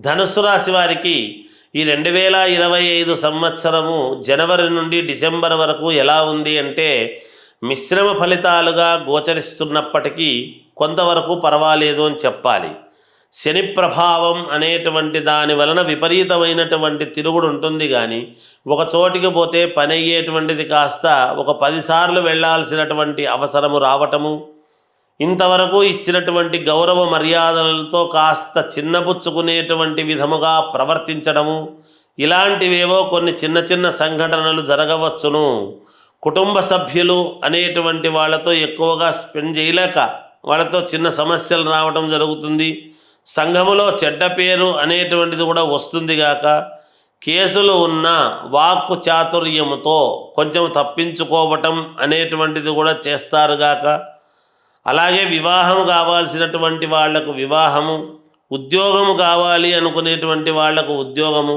ధనుస్సు రాశి వారికి ఈ 2025 సంవత్సరము జనవరి నుండి డిసెంబర్ వరకు ఎలా ఉంది అంటే మిశ్రమ ఫలితాలుగా గోచరిస్తున్నప్పటికీ కొంతవరకు పర్వాలేదు అని చెప్పాలి. శని ప్రభావం అనేటువంటి దాని వలన విపరీతమైనటువంటి తిరుగుడు ఉంటుంది, కానీ ఒక చోటికి పోతే పని అయ్యేటువంటిది కాస్త ఒక 10 సార్లు వెళ్ళాల్సినటువంటి అవసరము రావటము, ఇంతవరకు ఇచ్చినటువంటి గౌరవ మర్యాదలతో కాస్త చిన్నపుచ్చుకునేటువంటి విధముగా ప్రవర్తించడము, ఇలాంటివేవో కొన్ని చిన్న చిన్న సంఘటనలు జరగవచ్చును. కుటుంబ సభ్యులు అనేటువంటి వాళ్ళతో ఎక్కువగా స్పెండ్ చేయలేక వాళ్ళతో చిన్న సమస్యలు రావడం జరుగుతుంది. సంఘములో చెడ్డ పేరు అనేటువంటిది కూడా వస్తుంది గాక, కేసులు ఉన్న వాక్కు చాతుర్యముతో కొంచెం తప్పించుకోవటం అనేటువంటిది కూడా చేస్తారుగాక. అలాగే వివాహం కావాల్సినటువంటి వాళ్లకు వివాహము, ఉద్యోగము కావాలి అనుకునేటువంటి వాళ్లకు ఉద్యోగము,